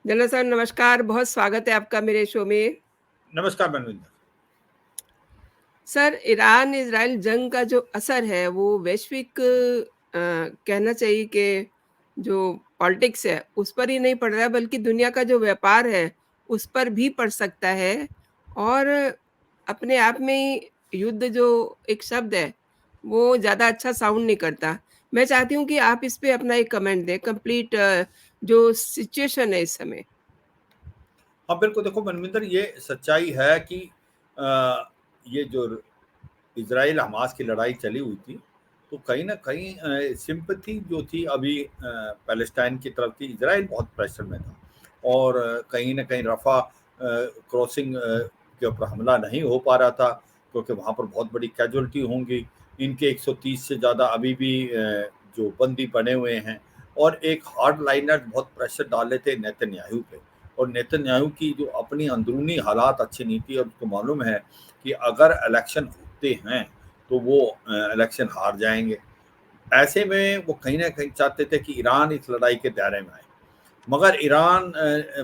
General sir नमस्कार, बहुत स्वागत है आपका मेरे शो में। नमस्कार मनविंदर। सर, ईरान-इज़राइल जंग का जो असर है वो वैश्विक कहना चाहिए कि जो पॉलिटिक्स है उस पर ही नहीं पड़ रहा है बल्कि दुनिया का जो व्यापार है उस पर भी पड़ सकता है और अपने आप में ही युद्ध जो एक शब्द है वो ज़्यादा अच्छा साउंड नहीं करता। मैं चाहती हूँ कि आप इस पे अपना एक कमेंट दें कंप्लीट जो सिचुएशन है इस समय। हाँ, बिल्कुल देखो मनविंदर, ये सच्चाई है कि ये जो इज़राइल हमास की लड़ाई चली हुई थी, तो कहीं न कहीं सिम्पैथी जो थी अभी पैलेस्टाइन की तरफ थी। इज़राइल बहुत प्रेशर में था और कहीं न कहीं रफ़ा क्रॉसिंग के ऊपर हमला नहीं हो पा रहा था, क्योंकि वहाँ पर बहुत बड़ी कैजुअल्टी होंगी। इनके 130 से ज़्यादा अभी भी जो बंदी बने हुए हैं और एक हार्डलाइनर बहुत प्रेशर डाल रहे थे नेतन्याहू पे। और नेतन्याहू की जो अपनी अंदरूनी हालात अच्छी नहीं थी और उसको मालूम है कि अगर इलेक्शन होते हैं तो वो इलेक्शन हार जाएंगे। ऐसे में वो कहीं ना कहीं चाहते थे कि ईरान इस लड़ाई के दायरे में आए, मगर ईरान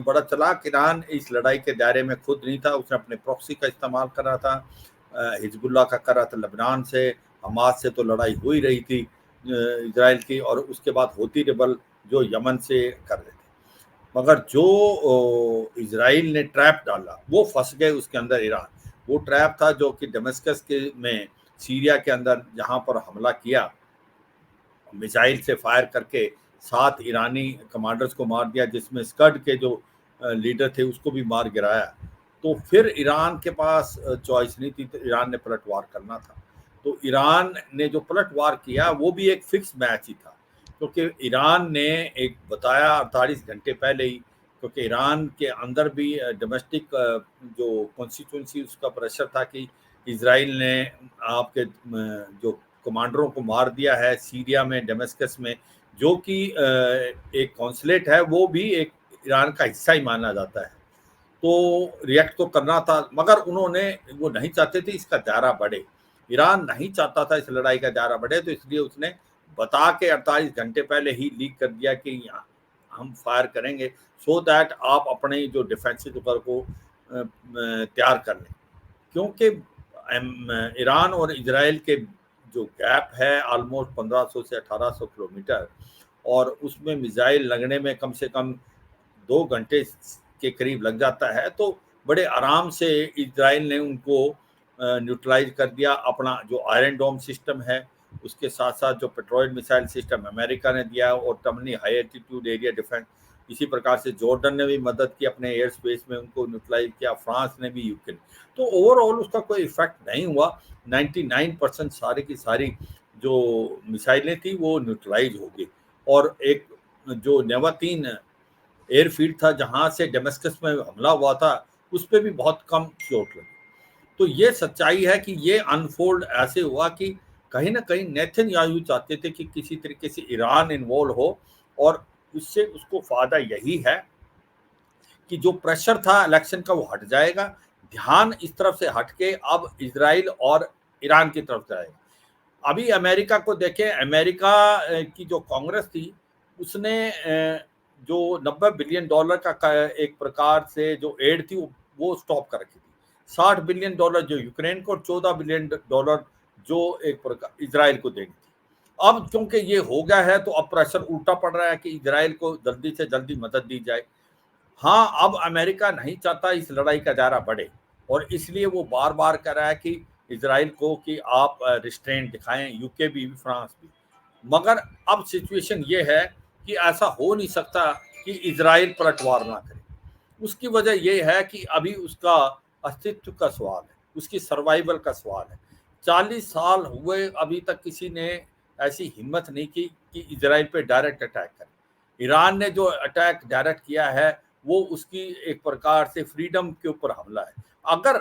बड़ा चालाक ईरान इस लड़ाई के दायरे में खुद नहीं था। उसने अपने प्रॉक्सी का इस्तेमाल करा था, हिजबुल्लाह का करा था लेबनान से। हमास से तो लड़ाई हो ही रही थी इसराइल की, और उसके बाद होती रिबल जो यमन से कर रहे थे। मगर जो इज़राइल ने ट्रैप डाला वो फंस गए उसके अंदर ईरान। वो ट्रैप था जो कि दमिश्क के में सीरिया के अंदर जहां पर हमला किया, मिसाइल से फायर करके 7 ईरानी कमांडर्स को मार दिया, जिसमें स्कड के जो लीडर थे उसको भी मार गिराया। तो फिर ईरान के पास चॉइस नहीं थी, तो ईरान ने पलटवार करना था। तो ईरान ने जो पलटवार किया वो भी एक फिक्स मैच ही था, क्योंकि ईरान ने एक बताया 48 घंटे पहले ही, क्योंकि ईरान के अंदर भी डोमेस्टिक जो कॉन्स्टिट्यूंसी उसका प्रेशर था कि इसराइल ने आपके जो कमांडरों को मार दिया है सीरिया में, डेमेस्कस में, जो कि एक कॉन्सुलेट है, वो भी एक ईरान का हिस्सा ही माना जाता है। तो रिएक्ट तो करना था, मगर उन्होंने वो नहीं चाहते थे इसका दायरा बढ़े। ईरान नहीं चाहता था इस लड़ाई का दायरा बढ़े, तो इसलिए उसने बता के 48 घंटे पहले ही लीक कर दिया कि हम फायर करेंगे, सो दैट आप अपने जो डिफेंसिव को तैयार कर लें। क्योंकि ईरान और इजराइल के जो गैप है ऑलमोस्ट 1500 से 1800 किलोमीटर, और उसमें मिसाइल लगने में कम से कम 2 घंटे के करीब लग जाता है। तो बड़े आराम से इजराइल ने उनको न्यूट्रलाइज कर दिया। अपना जो आयरन डोम सिस्टम है, उसके साथ साथ जो पेट्रोइड मिसाइल सिस्टम अमेरिका ने दिया, और टमनी हाई एल्टीट्यूड एरिया डिफेंस, इसी प्रकार से जॉर्डन ने भी मदद की अपने एयर स्पेस में, उनको न्यूट्रलाइज किया, फ्रांस ने भी, यूके ने। तो ओवरऑल उसका कोई इफेक्ट नहीं हुआ। 99% सारी की सारी जो मिसाइलें थी वो न्यूट्रलाइज हो गई। और एक जो नेवा-3 एयरफील्ड था जहां से डेमेस्कस में हमला हुआ था, उस पर भी बहुत कम चोट लगी। तो ये सच्चाई है कि ये अनफोल्ड ऐसे हुआ कि कहीं ना कहीं नेतन्याहू चाहते थे कि किसी तरीके से ईरान इन्वॉल्व हो, और उससे उसको फायदा यही है कि जो प्रेशर था इलेक्शन का वो हट जाएगा। ध्यान इस तरफ से हट के अब इसराइल और ईरान की तरफ जाएगा। अभी अमेरिका को देखें, अमेरिका की जो कांग्रेस थी उसने जो $90 बिलियन का एक प्रकार से जो एड थी वो स्टॉप कर रखी थी। $60 बिलियन जो यूक्रेन को, और $14 बिलियन जो एक प्रकार इसराइल को देनी थी। अब क्योंकि ये हो गया है तो अब प्रेशर उल्टा पड़ रहा है कि इसराइल को जल्दी से जल्दी मदद दी जाए। हाँ, अब अमेरिका नहीं चाहता इस लड़ाई का दायरा बढ़े, और इसलिए वो बार बार कह रहा है कि इसराइल को कि आप रिस्ट्रेंट दिखाएं, यूके भी, फ्रांस भी। मगर अब सिचुएशन ये है कि ऐसा हो नहीं सकता कि इसराइल पलटवार ना करे। उसकी वजह ये है कि अभी उसका अस्तित्व का सवाल है, उसकी सर्वाइवल का सवाल है। 40 साल हुए अभी तक किसी ने ऐसी हिम्मत नहीं की कि इसराइल पे डायरेक्ट अटैक करे। ईरान ने जो अटैक डायरेक्ट किया है वो उसकी एक प्रकार से फ्रीडम के ऊपर हमला है। अगर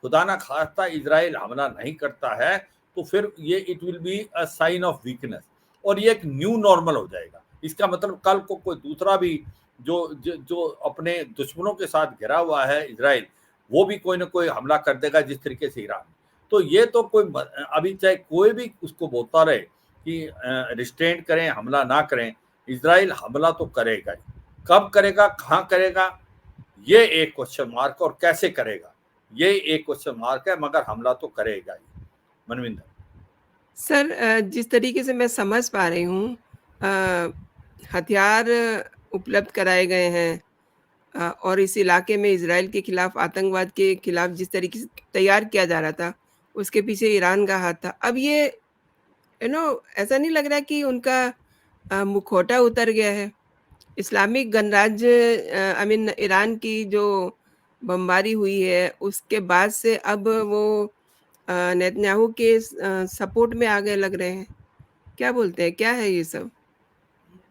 खुदा ना खास्ता इसराइल हमला नहीं करता है तो फिर ये it will be a sign of weakness, और ये एक न्यू नॉर्मल हो जाएगा। इसका मतलब कल को कोई दूसरा भी जो अपने दुश्मनों के साथ घिरा हुआ है इसराइल, वो भी कोई ना कोई हमला कर देगा जिस तरीके से ईरान। तो ये तो कोई अभी चाहे कोई भी उसको बोलता रहे कि रिस्ट्रेंट करें, हमला ना करें, इसराइल हमला तो करेगा ही। कब करेगा, कहाँ करेगा, ये एक क्वेश्चन मार्क, और कैसे करेगा ये एक क्वेश्चन मार्क है, मगर हमला तो करेगा ही। मनविंदर। सर जिस तरीके से मैं समझ पा रही हूँ अ, हथियार उपलब्ध कराए गए हैं और इस इलाके में इज़राइल के खिलाफ, आतंकवाद के खिलाफ जिस तरीके से तैयार किया जा रहा था, उसके पीछे ईरान का हाथ था। अब ये ऐसा नहीं लग रहा कि उनका मुखौटा उतर गया है? इस्लामिक गणराज्य आई मीन ईरान की जो बमबारी हुई है, उसके बाद से अब वो नेतन्याहू के सपोर्ट में आ गए लग रहे हैं। क्या बोलते हैं, क्या है ये सब?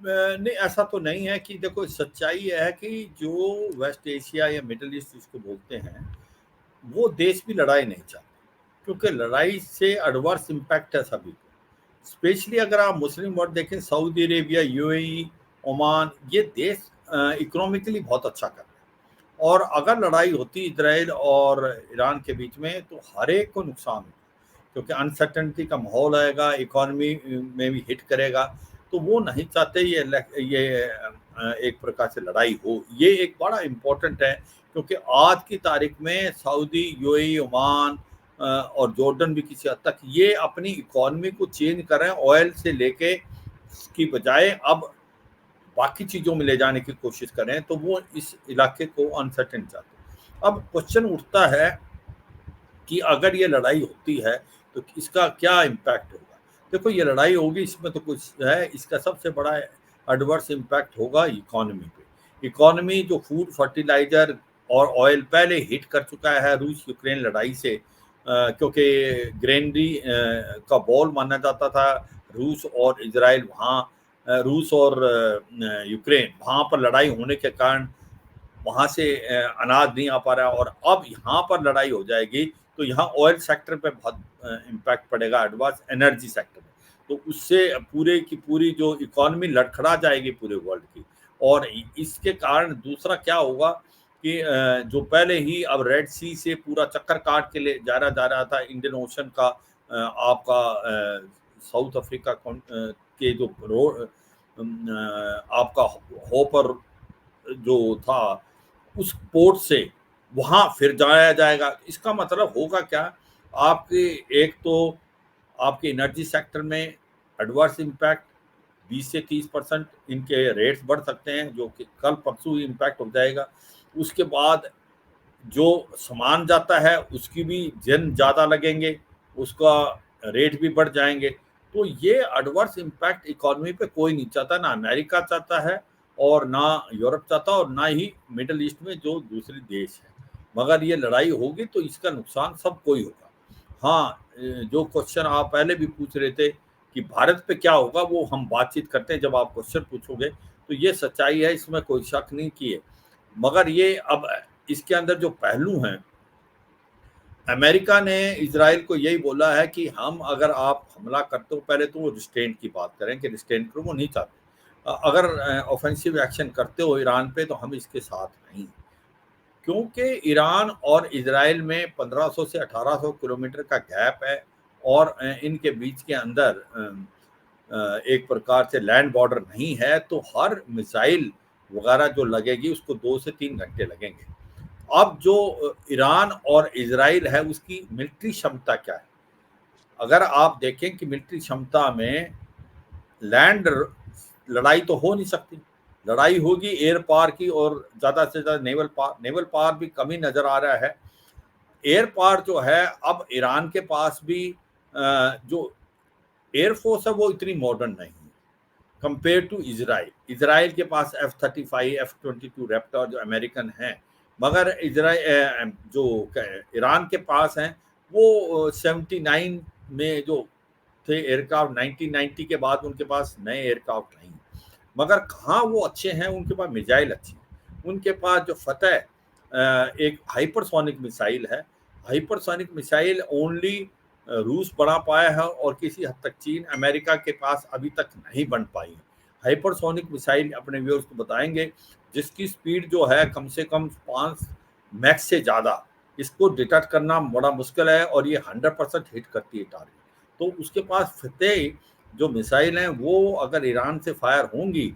नहीं, ऐसा तो नहीं है। कि देखो, सच्चाई ये है कि जो वेस्ट एशिया या मिडल ईस्ट जिसको बोलते हैं, वो देश भी लड़ाई नहीं चाहते, क्योंकि लड़ाई से एडवर्स इम्पैक्ट है सभी को। स्पेशली अगर आप मुस्लिम वर्ल्ड देखें, सऊदी अरेबिया, यूएई, ओमान, ये देश इकोनॉमिकली बहुत अच्छा कर रहे हैं। और अगर लड़ाई होती इजराइल और ईरान के बीच में, तो हर एक को नुकसान होगा, क्योंकि अनसर्टेनिटी का माहौल आएगा, इकोनॉमी में भी हिट करेगा। तो वो नहीं चाहते ये एक प्रकार से लड़ाई हो। ये एक बड़ा इम्पोर्टेंट है, क्योंकि आज की तारीख में सऊदी, यूएई, ओमान और जॉर्डन भी किसी हद तक ये अपनी इकोनॉमी को चेंज कर रहे हैं, ऑयल से लेके की बजाय अब बाकी चीज़ों में ले जाने की कोशिश कर रहे हैं। तो वो इस इलाके को अनसर्टेन चाहते हैं। अब क्वेश्चन उठता है कि अगर ये लड़ाई होती है तो इसका क्या इम्पैक्ट होगा। देखो, ये लड़ाई होगी, इसमें तो कुछ है, इसका सबसे बड़ा एडवर्स इम्पैक्ट होगा इकोनॉमी पे। इकोनॉमी जो फूड, फर्टिलाइजर और ऑयल पहले हिट कर चुका है रूस यूक्रेन लड़ाई से, क्योंकि ग्रेनरी का बॉल माना जाता था रूस और इजराइल। वहाँ रूस और यूक्रेन, वहाँ पर लड़ाई होने के कारण वहाँ से अनाज नहीं आ पा रहा है, और अब यहाँ पर लड़ाई हो जाएगी तो यहाँ ऑयल सेक्टर पे बहुत इम्पैक्ट पड़ेगा, एडवांस एनर्जी सेक्टर में। तो उससे पूरे की पूरी जो इकोनॉमी लड़खड़ा जाएगी पूरे वर्ल्ड की। और इसके कारण दूसरा क्या होगा कि जो पहले ही अब रेड सी से पूरा चक्कर काट के ले जा रहा था इंडियन ओशन का, आपका साउथ अफ्रीका के जो आपका होपर जो था, उस पोर्ट से वहां फिर जाया जाएगा। इसका मतलब होगा क्या, आपके एक तो आपके एनर्जी सेक्टर में एडवर्स इम्पैक्ट 20 से 30% इनके रेट्स बढ़ सकते हैं, जो कि कल परसों ही इम्पैक्ट हो जाएगा। उसके बाद जो सामान जाता है उसकी भी जन ज़्यादा लगेंगे, उसका रेट भी बढ़ जाएंगे। तो ये एडवर्स इम्पैक्ट इकोनॉमी पे कोई नहीं चाहता, ना अमेरिका चाहता है और ना यूरोप चाहता, और ना ही मिडल ईस्ट में जो दूसरे देश हैं। मगर ये लड़ाई होगी तो इसका नुकसान सबको ही होगा। हाँ, जो क्वेश्चन आप पहले भी पूछ रहे थे कि भारत पे क्या होगा, वो हम बातचीत करते हैं जब आप क्वेश्चन पूछोगे। तो ये सच्चाई है, इसमें कोई शक नहीं किए। मगर ये अब इसके अंदर जो पहलू हैं, अमेरिका ने इजराइल को यही बोला है कि हम अगर आप हमला करते हो, पहले तो वो रिस्ट्रेंट की बात करें कि रिस्ट्रेंट करो, वो नहीं चाहते। अगर ऑफेंसिव एक्शन करते हो ईरान पे तो हम इसके साथ नहीं, क्योंकि ईरान और इजराइल में 1500 से 1800 किलोमीटर का गैप है, और इनके बीच के अंदर एक प्रकार से लैंड बॉर्डर नहीं है। तो हर मिसाइल वगैरह जो लगेगी उसको 2 से 3 घंटे लगेंगे। अब जो ईरान और इजराइल है उसकी मिलिट्री क्षमता क्या है, अगर आप देखें कि मिलिट्री क्षमता में लैंड लड़ाई तो हो नहीं सकती, लड़ाई होगी एयर पार की, और ज़्यादा से ज़्यादा नेवल पार भी कमी नज़र आ रहा है। एयर पार जो है, अब ईरान के पास भी जो एयरफोर्स है वो इतनी मॉडर्न नहीं है कंपेयर टू इजराइल। इजराइल के पास F-35, F-22 रैप्टर जो अमेरिकन हैं, मगर इजराइल जो ईरान के पास हैं वो 79 में जो थे एयरक्राफ्ट, 1990 के बाद उनके पास नए एयरक्राफ्ट नहीं। मगर कहाँ वो अच्छे हैं, उनके पास मिसाइल अच्छी है। उनके पास जो फतेह एक हाइपरसोनिक मिसाइल है, हाइपरसोनिक मिसाइल ओनली रूस बना पाया है, और किसी हद तक चीन, अमेरिका के पास अभी तक नहीं बन पाई है। हाइपरसोनिक मिसाइल अपने व्यूअर्स को बताएंगे, जिसकी स्पीड जो है कम से कम 5 मैक्स से ज़्यादा, इसको डिटेक्ट करना बड़ा मुश्किल है, और ये 100% हिट करती है टारगेट। तो उसके पास फतेह जो मिसाइल हैं वो अगर ईरान से फायर होंगी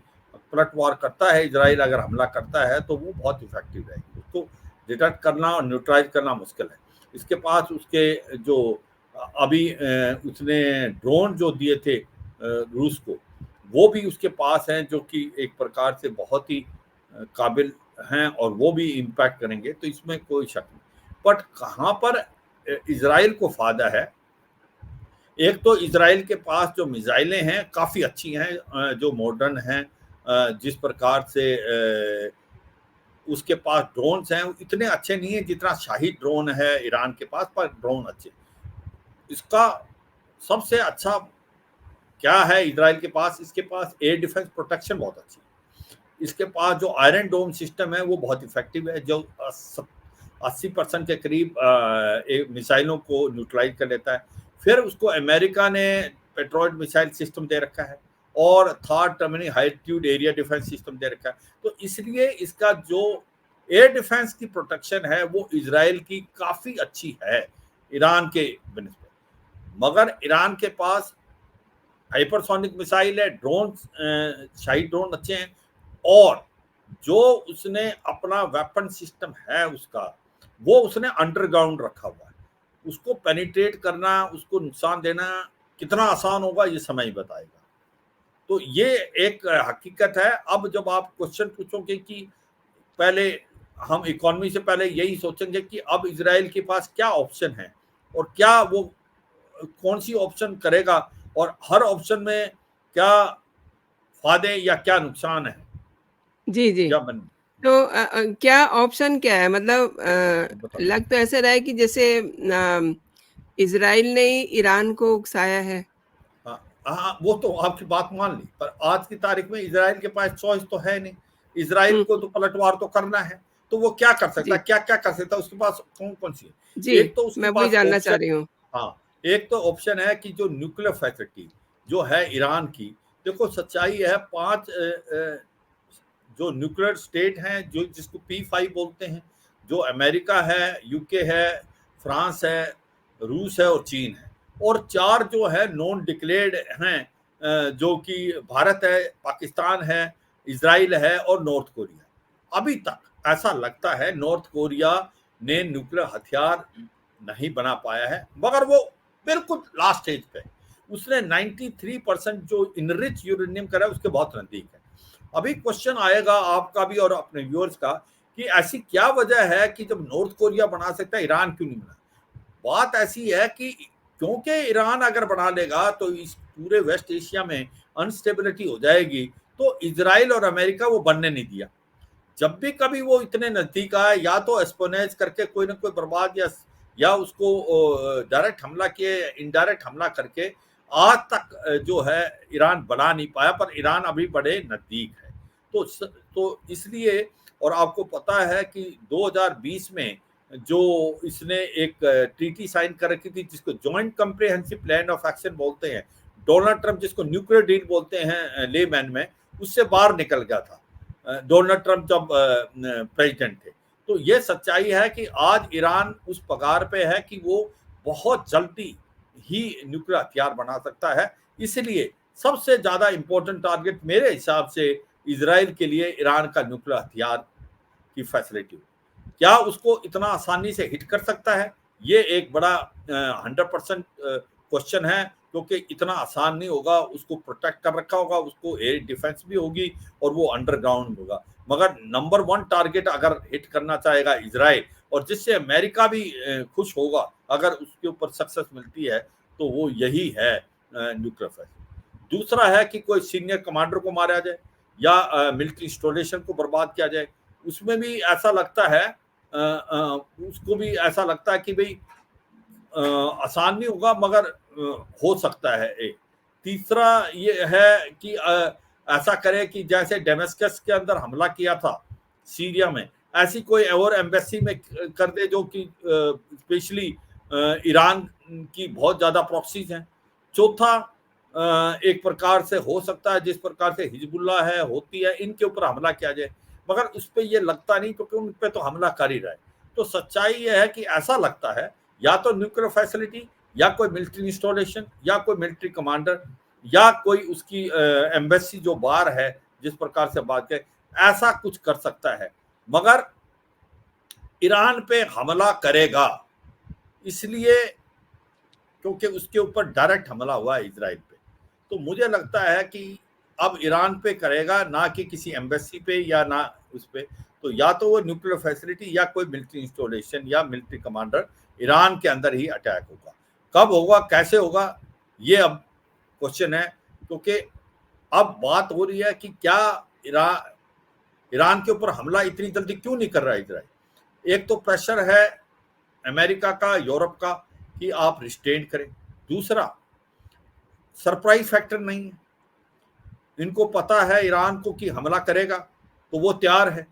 पलटवार करता है, इजराइल अगर हमला करता है तो वो बहुत इफेक्टिव रहेगी। उसको डिटेक्ट करना और न्यूट्रलाइज करना मुश्किल है। इसके पास उसके जो अभी उसने ड्रोन जो दिए थे रूस को, वो भी उसके पास हैं, जो कि एक प्रकार से बहुत ही काबिल हैं और वो भी इम्पैक्ट करेंगे, तो इसमें कोई शक नहीं। बट कहाँ पर इजराइल को फायदा है, एक तो इजराइल के पास जो मिसाइलें हैं काफ़ी अच्छी हैं, जो मॉडर्न हैं, जिस प्रकार से उसके पास ड्रोन्स हैं इतने अच्छे नहीं है जितना शाही ड्रोन है ईरान के पास, पर ड्रोन अच्छे। इसका सबसे अच्छा क्या है इजराइल के पास, इसके पास एयर डिफेंस प्रोटेक्शन बहुत अच्छी है। इसके पास जो आयरन डोम सिस्टम है वो बहुत इफेक्टिव है, जो 80% के करीब मिसाइलों को न्यूट्रलाइज कर लेता है। फिर उसको अमेरिका ने पेट्रोइड मिसाइल सिस्टम दे रखा है और थर्ड टर्मिनी हाईट्यूड एरिया डिफेंस सिस्टम दे रखा है। तो इसलिए इसका जो एयर डिफेंस की प्रोटेक्शन है वो इजराइल की काफ़ी अच्छी है ईरान के बनस्पत। मगर ईरान के पास हाइपरसोनिक मिसाइल है, ड्रोन शाही ड्रोन अच्छे हैं, और जो उसने अपना वेपन सिस्टम है उसका, वो उसने अंडरग्राउंड रखा हुआ है। उसको पेनिट्रेट करना, उसको नुकसान देना कितना आसान होगा ये समय ही बताएगा। तो ये एक हकीकत है। अब जब आप क्वेश्चन पूछोगे कि पहले हम इकोनॉमी से पहले यही सोचेंगे कि अब इजराइल के पास क्या ऑप्शन है और क्या वो कौन सी ऑप्शन करेगा, और हर ऑप्शन में क्या फायदे या क्या नुकसान है जी, जी। या बन तो क्या ऑप्शन क्या है? मतलब बताओ। लग तो ऐसा रहा है कि जैसे इज़राइल ने ही ईरान को उकसाया है। हाँ, हाँ, वो तो आपकी बात मान ली, पर आज की तारीख में इजराइल के पास चॉइस तो है नहीं। इजराइल हुँ, को तो पलटवार तो करना है, तो वो क्या कर सकता जी, है, क्या क्या कर सकता है, उसके पास कौन कौन सी जी, है। एक तो उसके मैं वही पास जानना चाह ऑप्शन, रही हूँ। हाँ, एक तो ऑप्शन है कि जो न्यूक्लियर फैसिलिटी जो है ईरान की, देखो सच्चाई है, पांच जो न्यूक्लियर स्टेट हैं, जो जिसको P5 बोलते हैं, जो अमेरिका है, यूके है, फ्रांस है, रूस है और चीन है, और चार जो है नॉन डिक्लेयर्ड हैं, जो कि भारत है, पाकिस्तान है, इजराइल है और नॉर्थ कोरिया। अभी तक ऐसा लगता है नॉर्थ कोरिया ने न्यूक्लियर हथियार नहीं बना पाया है, मगर वो बिल्कुल लास्ट स्टेज पे। उसने 93% जो इनरिच यूरेनियम करा है उसके बहुत नजदीक है। अभी क्वेश्चन आएगा आपका भी और अपने व्यूअर्स का कि ऐसी क्या वजह है कि जब नॉर्थ कोरिया बना सकता है, ईरान क्यों नहीं बना। बात ऐसी है कि क्योंकि ईरान अगर बना लेगा तो इस पूरे वेस्ट एशिया में अनस्टेबिलिटी हो जाएगी, तो इजराइल और अमेरिका वो बनने नहीं दिया। जब भी कभी वो इतने नजदीक आए, या तो एस्पोनेज करके कोई ना कोई बर्बाद, या उसको डायरेक्ट हमला किए, इनडायरेक्ट हमला करके, आज तक जो है ईरान बना नहीं पाया, पर ईरान अभी बड़े नजदीक है। तो इसलिए, और आपको पता है कि 2020 में जो इसने एक ट्रीटी साइन कर रखी थी जिसको joint comprehensive plan of action बोलते हैं, डोनाल्ड ट्रंप जिसको न्यूक्लियर डील बोलते हैं लेमैन में, उससे बाहर निकल गया था डोनाल्ड ट्रंप जब प्रेसिडेंट थे। तो ये सच्चाई है कि आज ईरान उस पगार पे है कि वो बहुत जल्दी ही न्यूक्लियर हथियार बना सकता है। इसलिए सबसे ज्यादा इंपॉर्टेंट टारगेट मेरे हिसाब से इजराइल के लिए ईरान का न्यूक्लियर हथियार की फैसिलिटी, क्या उसको इतना आसानी से हिट कर सकता है, ये एक बड़ा 100% क्वेश्चन है, क्योंकि इतना आसान नहीं होगा। उसको प्रोटेक्ट कर रखा होगा, उसको एयर डिफेंस भी होगी और वो अंडरग्राउंड होगा। मगर नंबर 1 टारगेट अगर हिट करना चाहेगा इजराइल, और जिससे अमेरिका भी खुश होगा अगर उसके ऊपर सक्सेस मिलती है, तो वो यही है न्यूक्लियर फैसिलिटी। दूसरा है कि कोई सीनियर कमांडर को मारा जाए या मिलिट्री इंस्टॉलेशन को बर्बाद किया जाए, उसमें भी ऐसा लगता है, उसको भी ऐसा लगता है कि भाई आसान नहीं होगा, मगर हो सकता है। एक तीसरा ये है कि ऐसा करे कि जैसे डेमेस्कस के अंदर हमला किया था सीरिया में, ऐसी कोई और एम्बेसी में कर दे, जो कि स्पेशली ईरान की बहुत ज्यादा प्रॉक्सीज हैं। चौथा, एक प्रकार से हो सकता है जिस प्रकार से हिजबुल्ला है, होती है, इनके ऊपर हमला किया जाए, मगर उस पर यह लगता नहीं, क्योंकि उन पर तो हमला कर ही रहा है। तो सच्चाई यह है कि ऐसा लगता है या तो न्यूक्लियर फैसिलिटी, या कोई मिलिट्री इंस्टॉलेशन, या कोई मिलिट्री कमांडर, या कोई उसकी एम्बेसी जो बाहर है जिस प्रकार से बात करें, ऐसा कुछ कर सकता है, मगर ईरान पे हमला करेगा इसलिए क्योंकि उसके ऊपर डायरेक्ट हमला हुआ है इजराइल पे। तो मुझे लगता है कि अब ईरान पे करेगा, ना कि किसी एम्बेसी पे या ना उस पे। तो या तो वो न्यूक्लियर फैसिलिटी या कोई मिलिट्री इंस्टॉलेशन या मिलिट्री कमांडर ईरान के अंदर ही अटैक होगा। कब होगा, कैसे होगा, ये अब क्वेश्चन है। क्योंकि अब बात हो रही है कि क्या ईरान के ऊपर हमला इतनी जल्दी क्यों नहीं कर रहा है इजराइल। एक तो प्रेशर है अमेरिका का, यूरोप का, कि आप रिस्ट्रेन करें। दूसरा, सरप्राइज फैक्टर नहीं है, इनको पता है ईरान को कि हमला करेगा, तो वो तैयार है।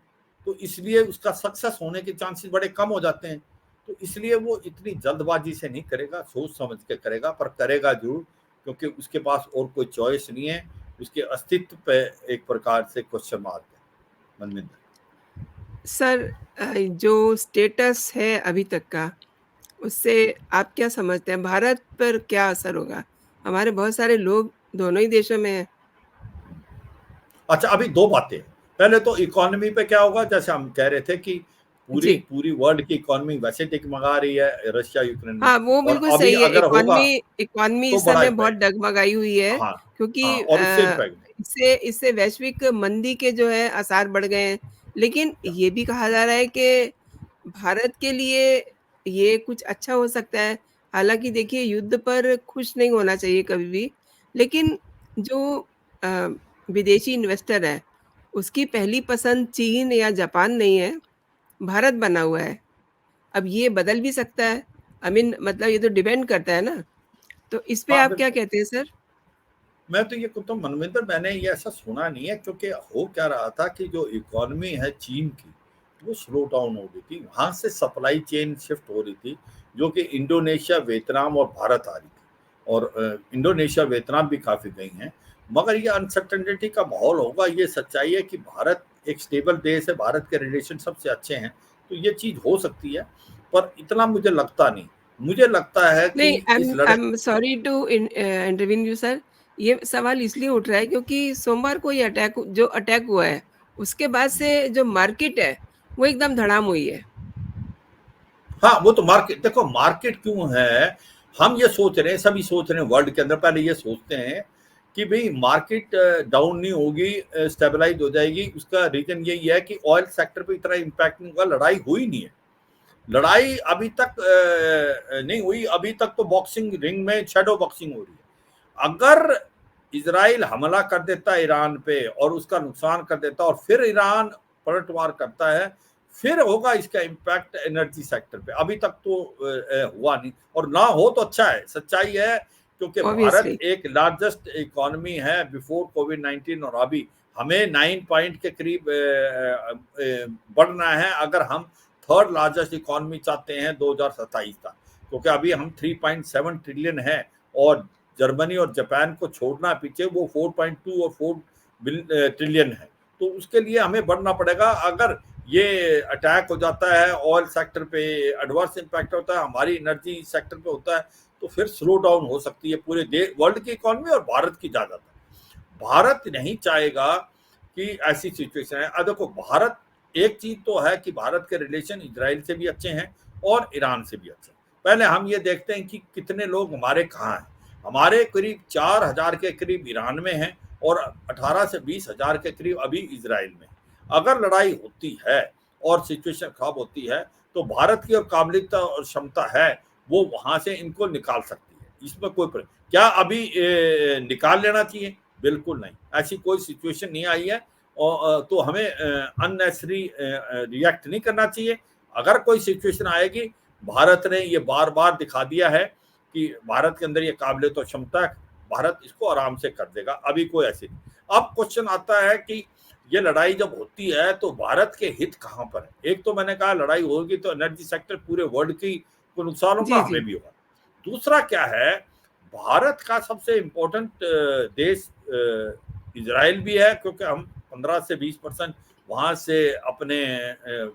तो इसलिए उसका सक्सेस होने के चांसेस बड़े कम हो जाते हैं। तो इसलिए वो इतनी जल्दबाजी से नहीं करेगा, सोच समझ के करेगा, पर करेगा जरूर, क्योंकि उसके पास और कोई चॉइस नहीं है। उसके अस्तित्व पे एक प्रकार से क्वेश्चन मार्क है। मनविंदर सर, जो स्टेटस है अभी तक का, उससे आप क्या समझते हैं भारत पर क्या असर होगा? हमारे बहुत सारे लोग दोनों ही देशों में हैं। अच्छा, अभी दो बातें हैं। पहले तो इकोनॉमी पे क्या होगा, जैसे हम कह रहे थे कि पूरी जी। पूरी वर्ल्ड की इकोनॉमी वैसे टिकमगा रही है रशिया यूक्रेन में, हाँ, वो और बिल्कुल अभी सही है। अगर होगा इकॉनमी इकॉनमी तो इस बड़ा समय बहुत इम्पैक्ट। डगमगाई हुई है, हाँ, हाँ, क्योंकि और उससे इम्पैक्ट। इससे इससे वैश्विक मंदी के जो है आसार बढ़ गए हैं। लेकिन ये भी कहा जा रहा है कि भारत के लिए ये कुछ अच्छा हो सकता है। हालाँकि देखिए, युद्ध पर खुश नहीं होना चाहिए कभी भी, लेकिन जो अ, विदेशी इन्वेस्टर है, उसकी पहली पसंद चीन या जापान नहीं है, भारत बना हुआ है। अब ये बदल भी सकता है। आई मीन मतलब ये तो डिपेंड करता है ना। तो इस पे हाँ, आप क्या बिल्कुल। कहते हैं सर? मैं तो ये कहता हूँ मनविंदर, मैंने ये ऐसा सुना नहीं है, क्योंकि हो क्या रहा था कि जो इकोनॉमी है चीन की, वो स्लो डाउन हो गई थी। वहां से सप्लाई चेन शिफ्ट हो रही थी, जो कि इंडोनेशिया, वियतनाम और भारत आ रही थी। और इंडोनेशिया, वियतनाम भी काफी गई हैं। मगर ये अनसर्टेनिटी का माहौल होगा। ये सच्चाई है कि भारत एक स्टेबल देश है, भारत के रिलेशन सबसे अच्छे हैं, तो ये चीज हो सकती है, पर इतना मुझे लगता नहीं। मुझे लगता है कि नहीं, आई इस एम आई लड़ाई am sorry to intervene you sir. ये सवाल इसलिए उठ रहा है क्योंकि सोमवार को ये अटैक हुआ है, उसके बाद से जो मार्केट है, वो एकदम धड़ाम हुई है। हाँ, वो तो मार्केट, देखो मार्केट क्यों है, हम ये सोच रहे हैं, सभी सोच रहे हैं वर्ल्ड के अंदर, पहले ये सोचते हैं कि भाई मार्केट डाउन नहीं होगी, स्टेबलाइज हो जाएगी। उसका रीजन यही है कि ऑयल सेक्टर पे इतना इम्पैक्ट नहीं हुआ, लड़ाई हुई नहीं है। लड़ाई अभी तक नहीं हुई, अभी तक तो बॉक्सिंग रिंग में शैडो बॉक्सिंग हो रही है। अगर इजराइल हमला कर देता है ईरान पे और उसका नुकसान कर देता और फिर ईरान पलटवार करता है, फिर होगा इसका इम्पैक्ट एनर्जी सेक्टर पे। अभी तक तो हुआ नहीं, और ना हो तो अच्छा है, सच्चाई है। क्योंकि भारत ऑब्वियसली। एक लार्जेस्ट इकोनॉमी है बिफोर कोविड-19, और अभी हमें 9 पॉइंट के करीब बढ़ना है, अगर हम थर्ड लार्जेस्ट इकोनॉमी चाहते हैं 2027 तक। क्योंकि अभी हम 3.7 ट्रिलियन है, और जर्मनी और जापान को छोड़ना पीछे, वो 4.2 और 4 ट्रिलियन है। तो उसके लिए हमें बढ़ना पड़ेगा। अगर ये अटैक हो जाता है ऑयल सेक्टर पे, एडवर्स इम्पैक्ट होता है, हमारी एनर्जी सेक्टर पे होता है, तो फिर स्लो डाउन हो सकती है पूरे देश, वर्ल्ड की इकोनॉमी और भारत की ज्यादातर। भारत नहीं चाहेगा कि ऐसी सिचुएशन है। देखो भारत, एक चीज तो है कि भारत के रिलेशन इजराइल से भी अच्छे हैं और ईरान से भी अच्छे हैं। पहले हम ये देखते हैं कि कितने लोग हमारे कहाँ हैं। हमारे करीब 4,000 के करीब ईरान में हैं, और 18 से 20,000 के करीब अभी इजराइल में। अगर लड़ाई होती है और सिचुएशन खराब होती है, तो भारत की और काबिलियत और क्षमता है, वो वहां से इनको निकाल सकती है। इसमें कोई क्या अभी निकाल लेना चाहिए? बिल्कुल नहीं, ऐसी कोई सिचुएशन नहीं आई है। और तो हमें अननेसेसरी रिएक्ट नहीं करना चाहिए। अगर कोई सिचुएशन आएगी, भारत ने ये बार बार दिखा दिया है कि भारत के अंदर ये काबिलियत और क्षमता है, भारत इसको आराम से कर देगा। अभी कोई ऐसी नहीं। अब क्वेश्चन आता है कि ये लड़ाई जब होती है तो भारत के हित कहाँ पर है। एक तो मैंने कहा लड़ाई होगी तो एनर्जी सेक्टर पूरे वर्ल्ड की को नुकसान होगा, जी, हमें जी। भी होगा। दूसरा क्या है, भारत का सबसे इम्पोर्टेंट देश इजराइल भी है, क्योंकि हम 15 से 20% वहाँ से अपने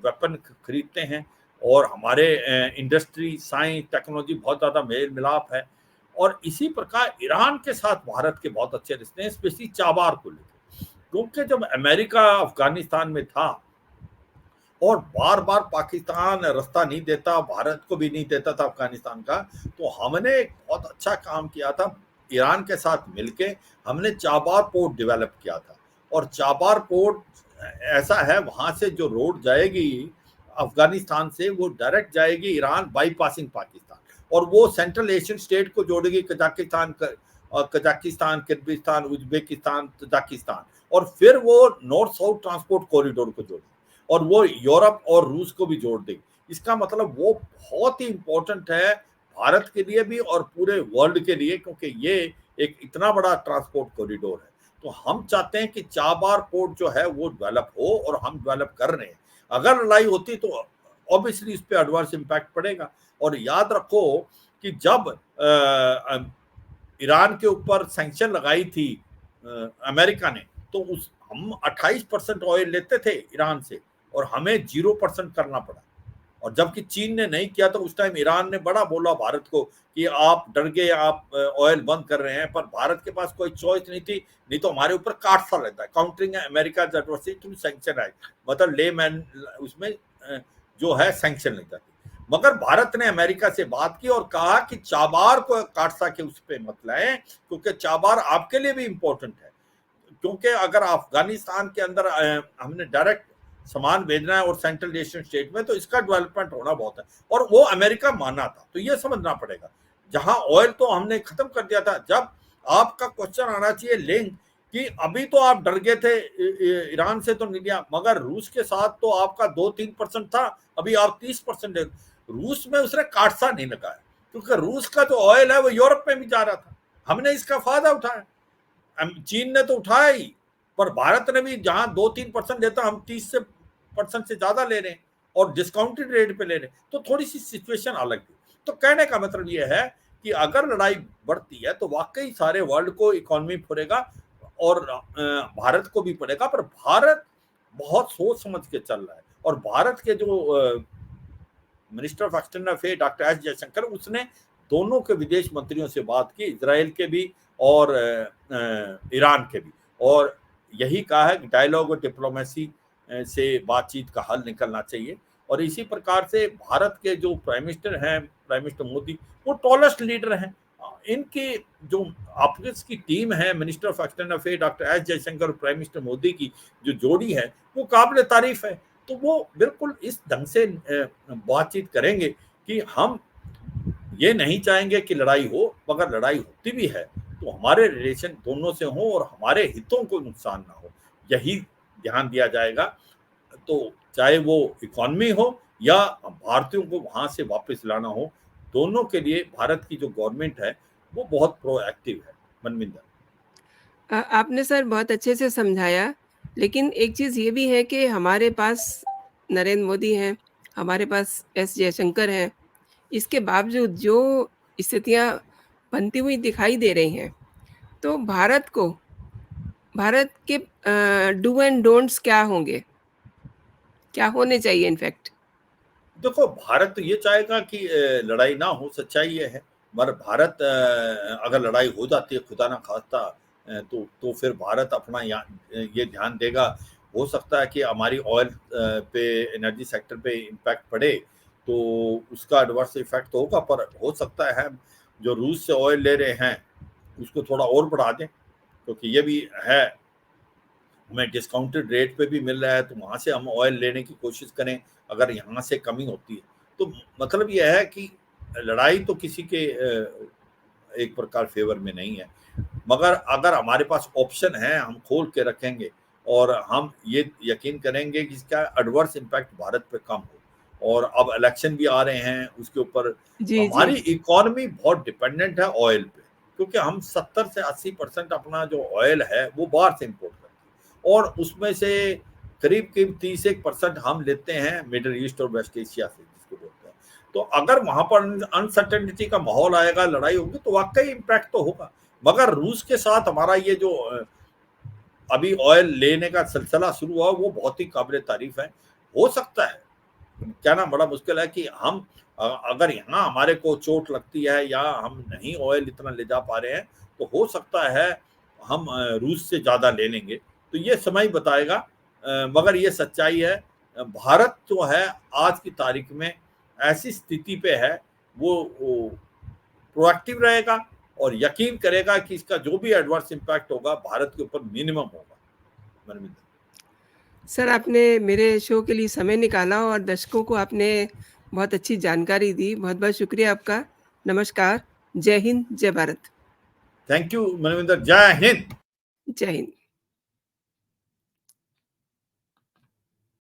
वेपन खरीदते हैं, और हमारे इंडस्ट्री, साइंस, टेक्नोलॉजी बहुत ज़्यादा मेल मिलाप है। और इसी प्रकार ईरान के साथ भारत के बहुत अच्छे रिश्ते हैं, स्पेशली चाबार को लेकर। क्योंकि जब अमेरिका अफगानिस्तान में था और बार-बार पाकिस्तान रास्ता नहीं देता, भारत को भी नहीं देता था अफगानिस्तान का, तो हमने एक बहुत अच्छा काम किया था। ईरान के साथ मिलके हमने चाबार पोर्ट डेवलप किया था और चाबार पोर्ट ऐसा है, वहाँ से जो रोड जाएगी अफगानिस्तान से, वो डायरेक्ट जाएगी ईरान बाईपासिंग पाकिस्तान और वो सेंट्रल एशियन स्टेट को जोड़ेगी, कजाकिस्तान, किर्गिस्तान, उज्बेकिस्तान, तजाकिस्तान और फिर वो नॉर्थ साउथ ट्रांसपोर्ट कॉरिडोर को जोड़ेगी और वो यूरोप और रूस को भी जोड़ देगी। इसका मतलब वो बहुत ही इंपॉर्टेंट है भारत के लिए भी और पूरे वर्ल्ड के लिए, क्योंकि ये एक इतना बड़ा ट्रांसपोर्ट कॉरिडोर है। तो हम चाहते हैं कि चाबार पोर्ट जो है वो डेवलप हो और हम डेवलप कर रहे हैं। अगर लड़ाई होती तो ऑब्वियसली इस पे एडवर्स इम्पैक्ट पड़ेगा। और याद रखो कि जब ईरान के ऊपर सैंक्शन लगाई थी अमेरिका ने, तो उस हम 28% ऑयल लेते थे ईरान से और हमें 0% करना पड़ा। और जबकि चीन ने नहीं किया, तो उस टाइम ईरान ने बड़ा बोला भारत को कि आप डर गए, आप ऑयल बंद कर रहे हैं, पर भारत के पास कोई चॉइस नहीं थी, नहीं तो हमारे ऊपर काट सा लेता है। काउंटरिंग अमेरिका थ्रू सैंक्शन आए, मतलब ले मैन उसमें जो है सैंक्शन नहीं था। मगर भारत ने अमेरिका से बात की और कहा कि चाबार को काटसा के उस पर मत लाएं, क्योंकि चाबार आपके लिए भी इंपॉर्टेंट है। क्योंकि अगर अफगानिस्तान के अंदर हमने डायरेक्ट सामान भेजना है और सेंट्रल एशियन स्टेट में, तो इसका डेवलपमेंट होना बहुत है और वो अमेरिका माना था। तो ये समझना पड़ेगा। जहां ऑयल तो हमने खत्म कर दिया था। जब आपका क्वेश्चन आना चाहिए लिंक कि अभी तो आप डर गए थे ईरान से, तो नहीं लिया, मगर रूस के साथ तो आपका 2-3% था, अभी आप 30% रूस में उसने काटसा नहीं लगाया, क्योंकि रूस का जो ऑयल है वो यूरोप में भी जा रहा था। हमने इसका फायदा उठाया, चीन ने तो उठाया ही, पर भारत ने भी जहां 2-3% देता, हम 30% से ज्यादा ले रहे हैं और डिस्काउंटेड रेट पे ले रहे हैं। तो थोड़ी सी सिचुएशन अलग थी। तो कहने का मतलब यह है कि अगर लड़ाई बढ़ती है तो वाकई सारे वर्ल्ड को इकोनॉमी फोड़ेगा और भारत को भी पड़ेगा। पर भारत बहुत सोच समझ के चल रहा है और भारत के जो minister of external affair doctor S Jaishankar, उसने दोनों के विदेश मंत्रियों से बात की, इजराइल के भी और ईरान के भी, और यही कहा है कि डायलॉग और डिप्लोमेसी से बातचीत का हल निकलना चाहिए। और इसी प्रकार से भारत के जो प्राइम मिनिस्टर हैं, प्राइम मिनिस्टर मोदी, वो टॉलेस्ट लीडर हैं। इनकी जो आपस की टीम है, minister of external affair doctor S Jaishankar और प्राइम मिनिस्टर मोदी की जो जोड़ी है, वो काबिल तारीफ है। तो वो बिल्कुल इस ढंग से बातचीत करेंगे कि हम ये नहीं चाहेंगे कि लड़ाई हो, मगर लड़ाई होती भी है तो हमारे रिलेशन दोनों से हो और हमारे हितों को नुकसान ना हो, यही ध्यान दिया जाएगा। तो चाहे वो इकोनॉमी हो या भारतीयों को वहां से वापस लाना हो, दोनों के लिए भारत की जो गवर्नमेंट है वो बहुत प्रोएक्टिव है। मनविंदर, आपने सर बहुत अच्छे से समझाया, लेकिन एक चीज़ ये भी है कि हमारे पास नरेंद्र मोदी हैं, हमारे पास एस जयशंकर हैं, इसके बावजूद जो स्थितियाँ बनती हुई दिखाई दे रही हैं, तो भारत के डू एंड डोंट्स क्या होंगे? क्या होने चाहिए इनफैक्ट? देखो भारत तो ये चाहेगा कि लड़ाई ना हो, सच्चाई ये है। मगर भारत अगर लड़ाई हो जाती है, खुदा ना खास्ता, तो फिर भारत अपना ये ध्यान देगा। हो सकता है कि हमारी ऑयल पे, एनर्जी सेक्टर पे इम्पैक्ट पड़े, तो उसका एडवर्स इफेक्ट तो होगा। पर हो सकता है जो रूस से ऑयल ले रहे हैं उसको थोड़ा और बढ़ा दें, क्योंकि ये भी है, हमें डिस्काउंटेड रेट पे भी मिल रहा है, तो वहाँ से हम ऑयल लेने की कोशिश करें अगर यहाँ से कमी होती है। तो मतलब ये है कि लड़ाई तो किसी के एक प्रकार फेवर में नहीं है, मगर अगर हमारे पास ऑप्शन है, हम खोल के रखेंगे और हम ये यकीन करेंगे कि इसका एडवर्स इम्पैक्ट भारत पे कम हो। और अब इलेक्शन भी आ रहे हैं, उसके ऊपर जी, जी। हमारी इकोनॉमी बहुत डिपेंडेंट है ऑयल पे, क्योंकि हम 70 से 80% अपना जो ऑयल है वो बाहर से इम्पोर्ट करते हैं और उसमें से करीब करीब 31% हम लेते हैं मिडिल ईस्ट और वेस्ट एशिया से, जिसको बोलते हैं। तो अगर वहां पर अनसर्टेनिटी का माहौल आएगा, लड़ाई होगी, तो वाकई इम्पैक्ट तो होगा। मगर रूस के साथ हमारा ये जो अभी ऑयल लेने का सिलसिला शुरू हुआ, वो बहुत ही काबिल तारीफ है। हो सकता है, कहना बड़ा मुश्किल है कि हम अगर यहाँ हमारे को चोट लगती है या हम नहीं ऑयल इतना ले जा पा रहे हैं, तो हो सकता है हम रूस से ज़्यादा ले लेंगे। तो तो ये समय बताएगा। मगर ये सच्चाई है, भारत जो है आज की तारीख में ऐसी स्थिति पे है, वो प्रोएक्टिव रहेगा और यकीन करेगा कि इसका जो भी एडवर्स इम्पैक्ट होगा भारत के ऊपर मिनिमम होगा। मनविंदर। सर, आपने मेरे शो के लिए समय निकाला और दर्शकों को आपने बहुत अच्छी जानकारी दी। बहुत-बहुत शुक्रिया आपका। नमस्कार। जय हिंद, जय भारत। Thank you Manvinder. जय हिंद। जय हिंद।